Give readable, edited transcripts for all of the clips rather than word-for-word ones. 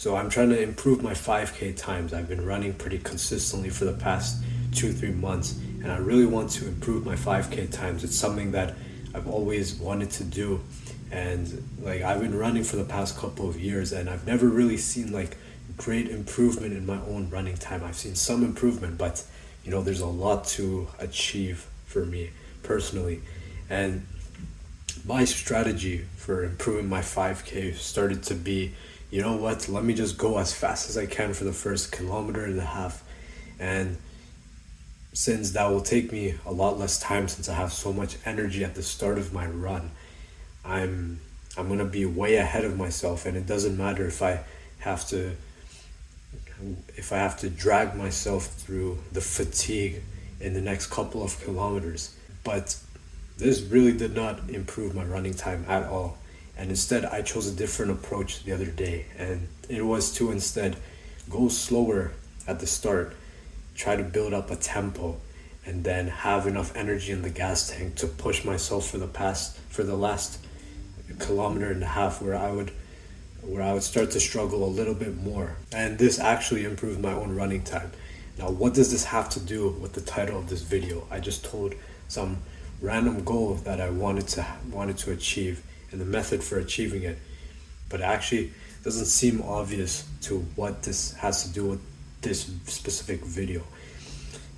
So I'm trying to improve my 5K times. I've been running pretty consistently for the past 2-3 months, and I really want to improve my 5K times. It's something that I've always wanted to do, and like I've been running for the past couple of years, and I've never really seen like great improvement in my own running time. I've seen some improvement, but there's a lot to achieve for me personally. And my strategy for improving my 5K started to be, let me just go as fast as I can for the first kilometer and a half. And since that will take me a lot less time, since I have so much energy at the start of my run, I'm gonna be way ahead of myself, and it doesn't matter if I have to drag myself through the fatigue in the next couple of kilometers. But this really did not improve my running time at all. And instead, I chose a different approach the other day. And it was to instead go slower at the start, try to build up a tempo, and then have enough energy in the gas tank to push myself for the last kilometer and a half where I would start to struggle a little bit more. And this actually improved my own running time. Now, what does this have to do with the title of this video? I just told some random goal that I wanted to achieve and the method for achieving it, but it actually doesn't seem obvious to what this has to do with this specific video.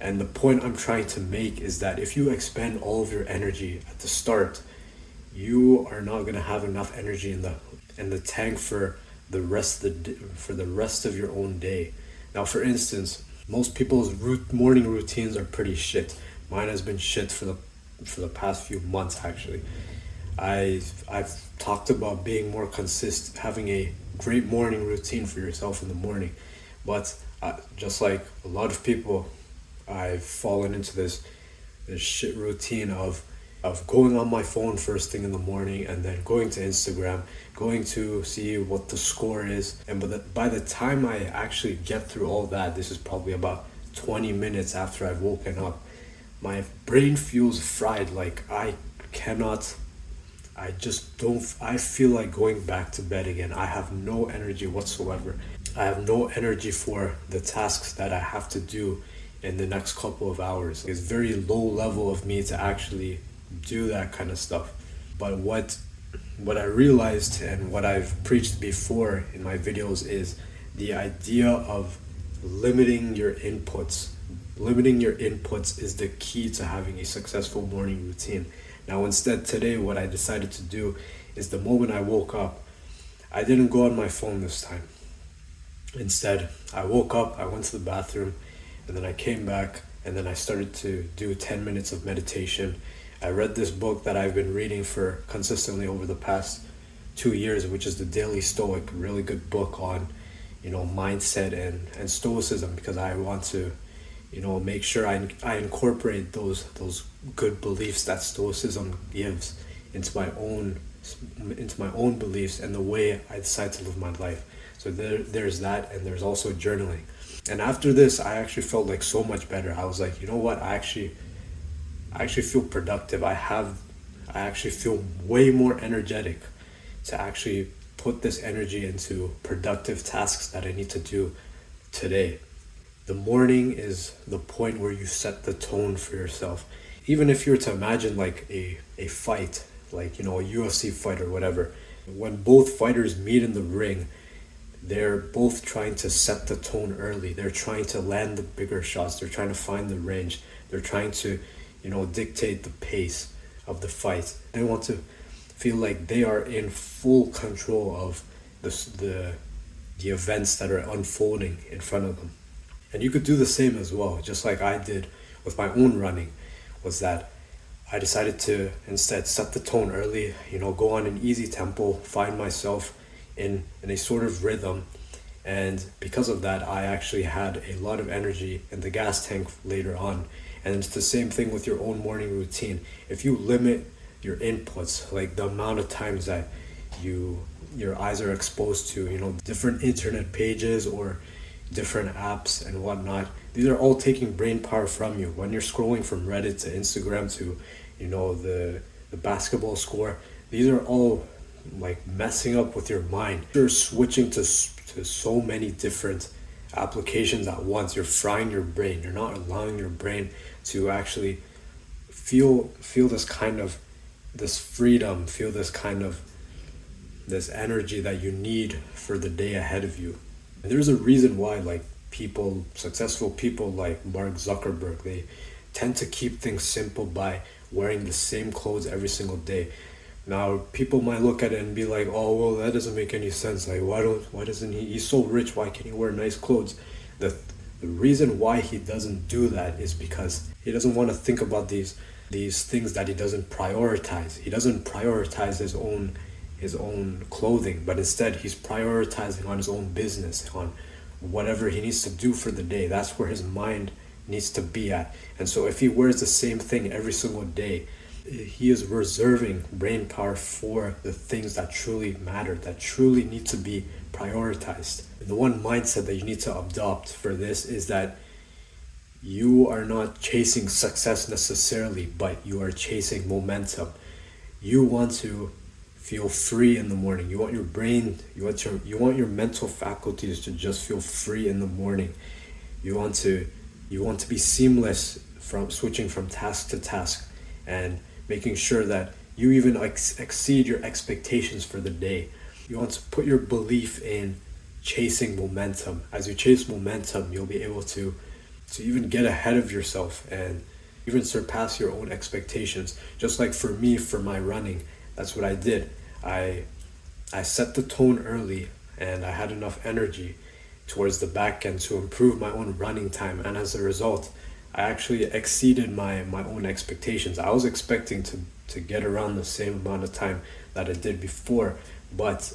And the point I'm trying to make is that if you expend all of your energy at the start, you are not going to have enough energy in the tank for the rest of your own day. Now, for instance, most people's morning routines are pretty shit. Mine has been shit for the past few months, actually. I've talked about being more consistent, having a great morning routine for yourself in the morning, but just like a lot of people, I've fallen into this shit routine of going on my phone first thing in the morning, and then going to Instagram, going to see what the score is. And by the time I actually get through all that, this is probably about 20 minutes after I've woken up, my brain feels fried. Like I feel like going back to bed again. I have no energy whatsoever. I have no energy for the tasks that I have to do in the next couple of hours. It's very low level of me to actually do that kind of stuff. But what I realized, and what I've preached before in my videos, is the idea of limiting your inputs. Limiting your inputs is the key to having a successful morning routine. Now, instead, today, what I decided to do is the moment I woke up, I didn't go on my phone this time. Instead, I woke up, I went to the bathroom, and then I came back, and then I started to do 10 minutes of meditation. I read this book that I've been reading for consistently over the past 2 years, which is The Daily Stoic, a really good book on, mindset and stoicism, because I want to, make sure I incorporate those good beliefs that stoicism gives into my own beliefs and the way I decide to live my life. So there's that, and there's also journaling. And after this, I actually felt like so much better. I was like, you know what? I actually feel productive. I actually feel way more energetic to actually put this energy into productive tasks that I need to do today. The morning is the point where you set the tone for yourself. Even if you were to imagine like a fight, like, a UFC fight or whatever, when both fighters meet in the ring, they're both trying to set the tone early. They're trying to land the bigger shots. They're trying to find the range. They're trying to, dictate the pace of the fight. They want to feel like they are in full control of the events that are unfolding in front of them. And you could do the same as well, just like I did with my own running, was that I decided to instead set the tone early, go on an easy tempo, find myself in a sort of rhythm. And because of that, I actually had a lot of energy in the gas tank later on. And it's the same thing with your own morning routine. If you limit your inputs, like the amount of times that your eyes are exposed to, different internet pages or different apps and whatnot, these are all taking brain power from you. When you're scrolling from Reddit to Instagram to, the basketball score, these are all like messing up with your mind. You're switching to to so many different applications at once. You're frying your brain. You're not allowing your brain to actually feel this kind of this freedom, feel this kind of this energy that you need for the day ahead of you. And there's a reason why like people, successful people like Mark Zuckerberg, they tend to keep things simple by wearing the same clothes every single day. Now people might look at it and be like, oh well, that doesn't make any sense. Like why doesn't he's so rich, why can't he wear nice clothes? The reason why he doesn't do that is because he doesn't want to think about these things that he doesn't prioritize. He doesn't prioritize his own clothing, but instead he's prioritizing on his own business, on whatever he needs to do for the day. That's where his mind needs to be at. And so if he wears the same thing every single day, he is reserving brain power for the things that truly matter, that truly need to be prioritized. And the one mindset that you need to adopt for this is that you are not chasing success necessarily, but you are chasing momentum. You want to feel free in the morning. You want your brain, you want your mental faculties to just feel free in the morning. You want to be seamless from switching from task to task and making sure that you even exceed your expectations for the day. You want to put your belief in chasing momentum. As you chase momentum, you'll be able to even get ahead of yourself and even surpass your own expectations. Just like for me, for my running, that's what I did. I set the tone early and I had enough energy towards the back end to improve my own running time, and as a result I actually exceeded my own expectations. I was expecting to get around the same amount of time that I did before, but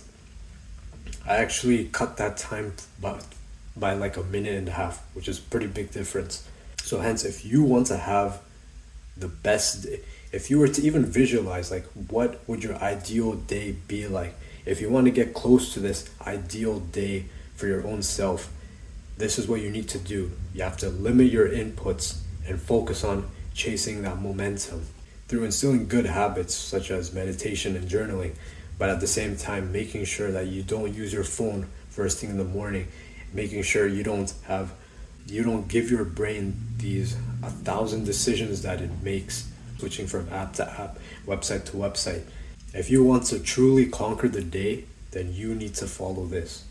I actually cut that time by like a minute and a half, which is a pretty big difference. So hence, if you want to have the best, if you were to even visualize like what would your ideal day be like, if you want to get close to this ideal day for your own self, this is what you need to do. You have to limit your inputs and focus on chasing that momentum through instilling good habits such as meditation and journaling, but at the same time making sure that you don't use your phone first thing in the morning, making sure you don't give your brain these 1,000 decisions that it makes, switching from app to app, website to website. If you want to truly conquer the day, then you need to follow this.